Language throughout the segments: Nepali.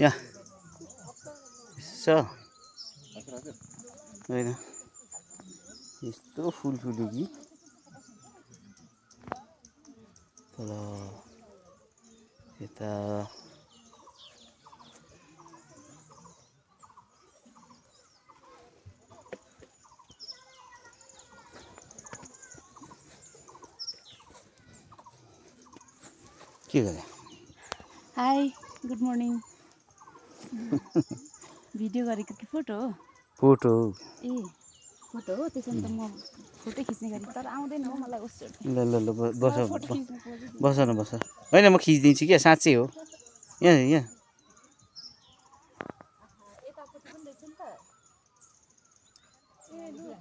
यहाँ यसो होइन यस्तो फुल फुल्यो कि तल यता के गरे हाई गुड मर्निङ भिडियो गरेको कि फोटो हो फोटो ए फोटो हो त्यसो भने त म फोटो खिच्ने गरी तर आउँदैन हो मलाई उसो ल ल ल बस बस न बस होइन म खिचिदिन्छु क्या साँच्चै हो यहाँ यहाँ यतापट्टि पनि रहेछ नि त ए लु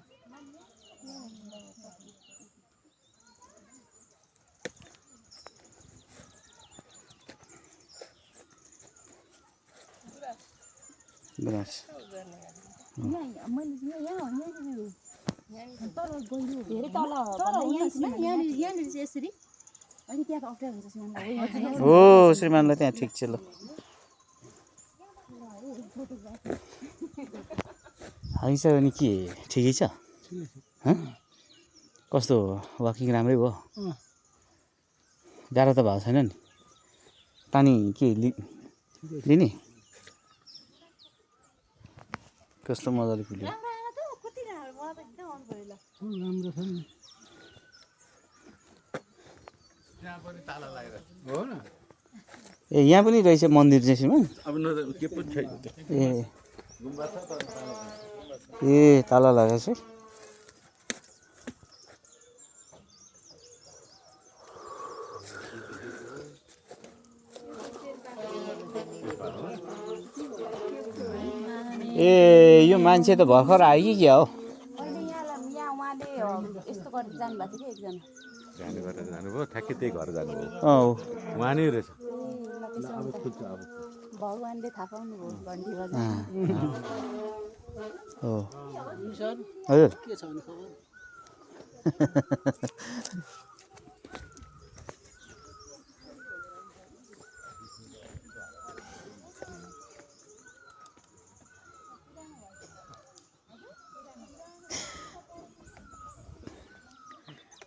गुराँस यहाँ मैले यहाँ तर गहिरो धेरै तल यहाँनिर चाहिँ यसरी अनि त्यहाँ त अप्ठ्यारो हुन्छ श्रीमानलाई हो श्रीमानलाई त्यहाँ ठिक छ ल आइसक्यो भने के ठिकै छ कस्तो वाकिङ राम्रै भयो गाह्रो त भएको छैन नि पानी के लिने कस्तो मजाले फुल्यो ए यहाँ पनि रहेछ मन्दिर चाहिँ श्रीमान ए ताला लगाएछ ए यो मान्छे त भर्खर आयो कि क्या हो यस्तो गरेर जानुभएको थियो कि एकजना जानुभयो ठ्याक्कै त्यही घर जानुभयो उहाँ नै रहेछ भगवान्ले थाहा पाउनुभयो घन्टी बजा हो हजुर के छ भने खबर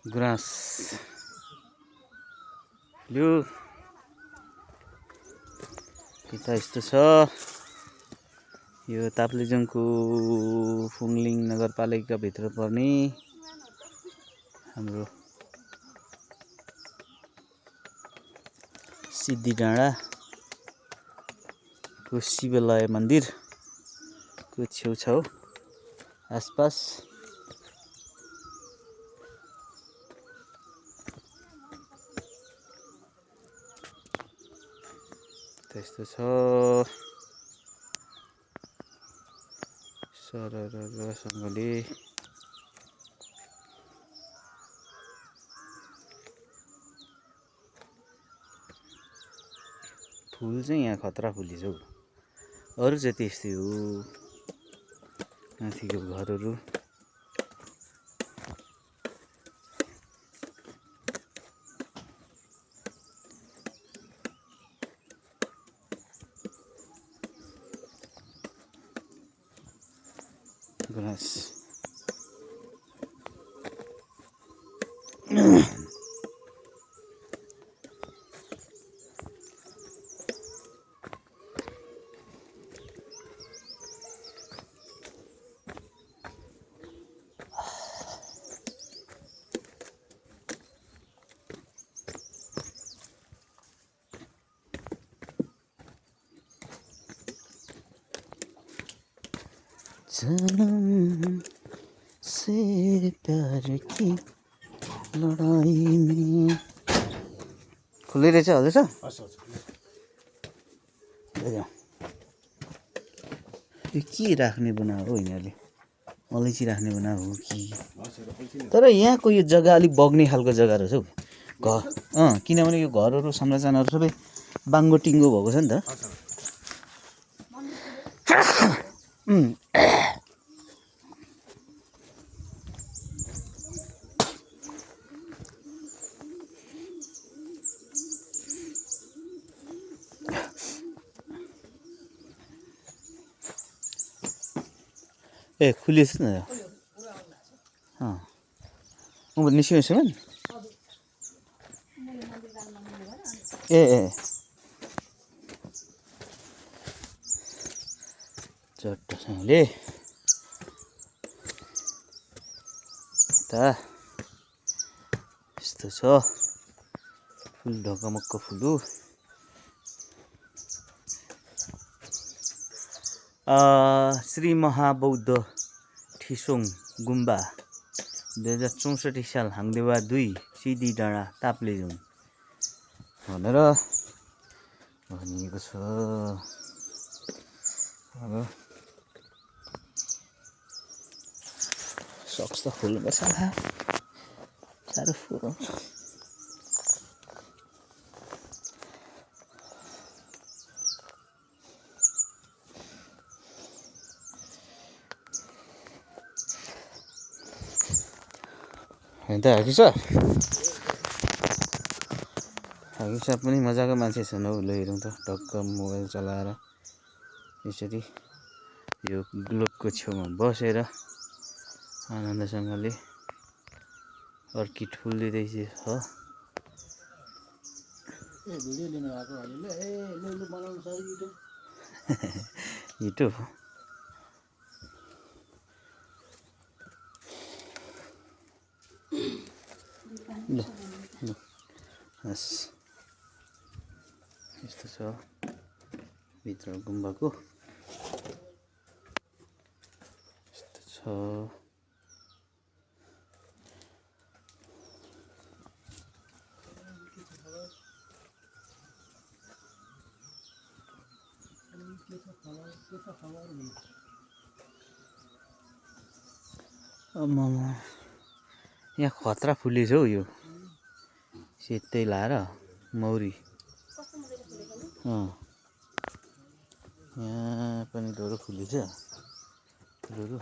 गुराँस यो यता यस्तो छ यो ताप्लेजुङको फुङलिङ नगरपालिकाभित्र पर्ने हाम्रो सिद्धि डाँडाको शिवालय मन्दिरको छेउछाउ आसपास त्यस्तो छ सरसँगले फुल चाहिँ यहाँ खतरा फुलिन्छ हौ अरू चाहिँ त्यस्तै हो माथिको घरहरू गुराँस जन्म से प्यार की लडाई में खुल्लै रहेछ हजुर यो के राख्ने बनाएको हो यिनीहरूले अलैँची राख्ने बनाएको हो कि तर यहाँको यो जग्गा अलिक बग्ने खालको जग्गा रहेछ हौ घर किनभने यो घरहरू संरचनाहरू सबै बाङ्गो टिङ्गो भएको छ नि त ए खुलिएछ नि ऊ निस्किनुहोस् नि ए चट्टसँगले ता यस्तो छ फुल ढकमक्क फुलु श्री महाबौद्ध ठिसोङ गुम्बा 2064 साल हाङदेवा 2 सिधी डाँडा ताप्लेजुङ भनेर भनिएको छ। अब सक्स त खोल्नुपर्छ होला साह्रो फुल होइन त हाकिसा पनि मजाको मान्छे छन् हौ। ल हेरौँ त ढक्क मोबाइल चलाएर यसरी यो ग्लोबको छेउमा बसेर आनन्दसँगले अर्किड फुल्दैछ हो। युट्युब हस् यस्तो छ भित्र गुम्बाको यस्तो छ। यहाँ खतरा फुलेछ हौ यो सेतै लाएर मौरी यहाँ पनि डोरो फुलेछ डोरो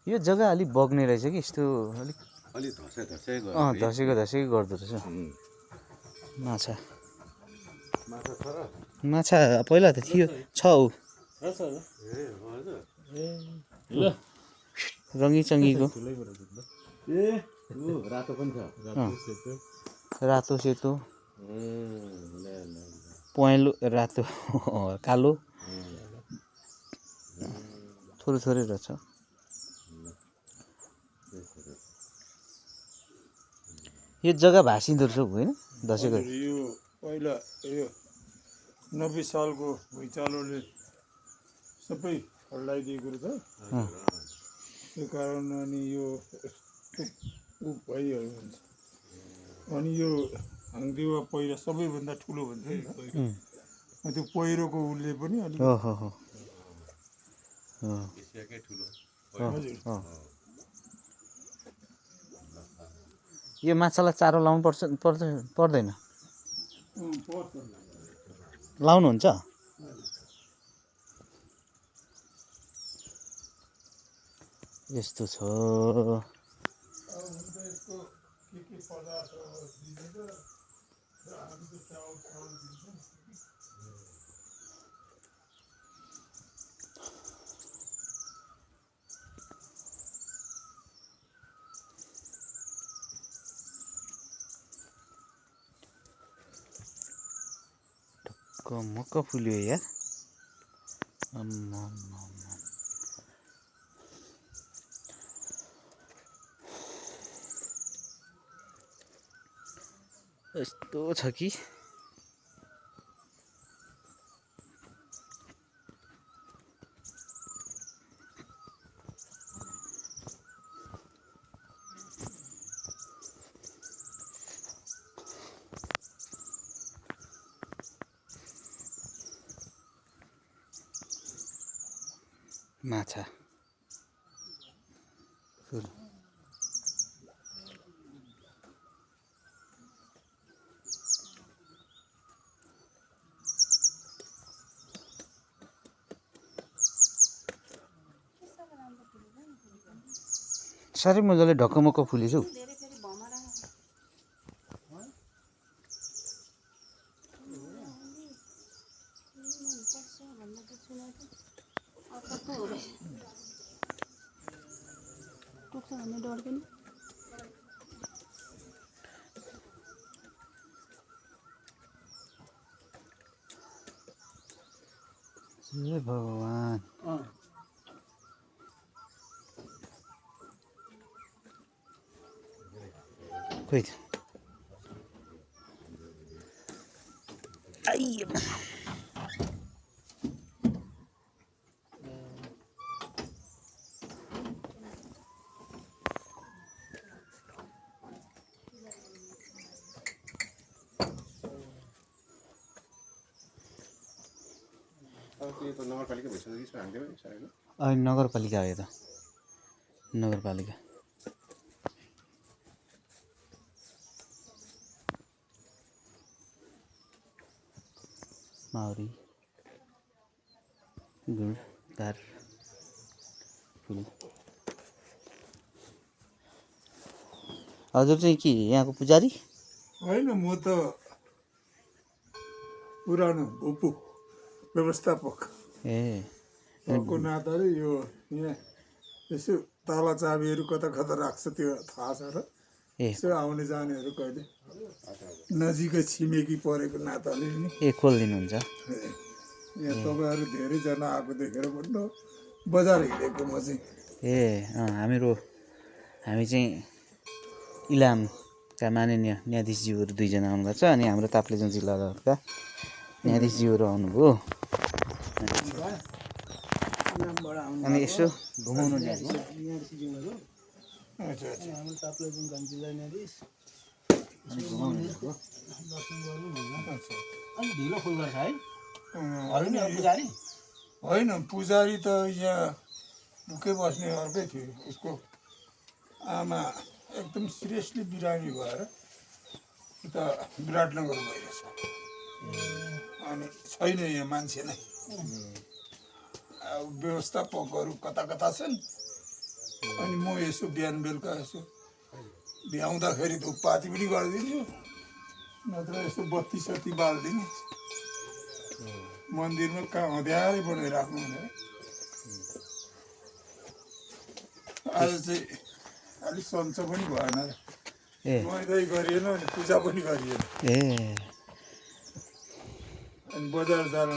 यो जग्गा अलिक बग्ने रहेछ कि यस्तो अलिक धसेको गर्दो रहेछ माछा पहिला त थियो छ हौ रङ्गीचङ्गीको रातो सेतो पहेँलो रातो कालो थोरै थोरै रहेछ। यो जग्गा भाँसिँदो रहेछ होइन दसैँको यो पहिला यो 90 सालको भुइँचालोले सबै हल्लाइदिएको रहेछ त्यो कारण अनि यो भइहाल्यो भन्छ। अनि यो हाङदेवा पहिला सबैभन्दा ठुलो भन्थ्यो नि त्यो पहिरोको उसले पनि अलिक यो माछालाई चारो लाउनु पर्दैन लाउनुहुन्छ यस्तो छ। मक्क फुल्यो यार यस्तो छ कि माछा साह्रै मजाले ढकमक्क फुलेछ हौ। टोक्छ भन्ने डर पनि हे भगवान खोइ त आइयो अहिले नगरपालिका आयो त नगरपालिका माउरी गुड तार फुल हजुर चाहिँ के यहाँको पुजारी होइन म त पुरानो भुपु व्यवस्थापक ए भएको नाताले यो यहाँ यसो ताला चाबीहरू कता कता राख्छ त्यो थाहा छ र ए यसो आउने जानेहरू कहिले नजिकै छिमेकी परेको नाताले नि ए खोलिदिनुहुन्छ यहाँ तपाईँहरू धेरैजना आएको देखेर भन्नु बजार हिँडेको म चाहिँ ए हामी चाहिँ इलामका माननीय न्यायाधीशज्यूहरू दुईजना आउनुभएको छ अनि हाम्रो ताप्लेजुङ जिल्लाका न्यायाधीशज्यूहरू आउनुभयो अनि यसो घुमाउनु ल्याएको अच्छा अच्छा अनि घुमाउनु ल्याएको ढिलो फुल गर्छ है होइन पुजारी त यहाँ ढुक्कै बस्ने अर्कै थियो उसको आमा एकदम सिरियसली बिरामी भएर उता विराटनगर गइरहेछ अनि छैन यहाँ मान्छे नै अब व्यवस्थापकहरू कता कता छन् अनि म यसो बिहान बेलुका यसो भ्याउँदाखेरि धुपपाती पनि गरिदिन्छु नत्र यसो बत्ती सत्ती बालिदिने मन्दिरमा कहाँ अँध्यारै बनाइराख्नु भनेर आज चाहिँ अलिक सन्चो पनि भएन ए नुहाइधुवाइ गरिएन अनि पूजा पनि गरिएन ए अनि बजार जान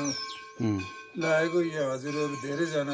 लागेको यहाँ हजुरहरू धेरैजना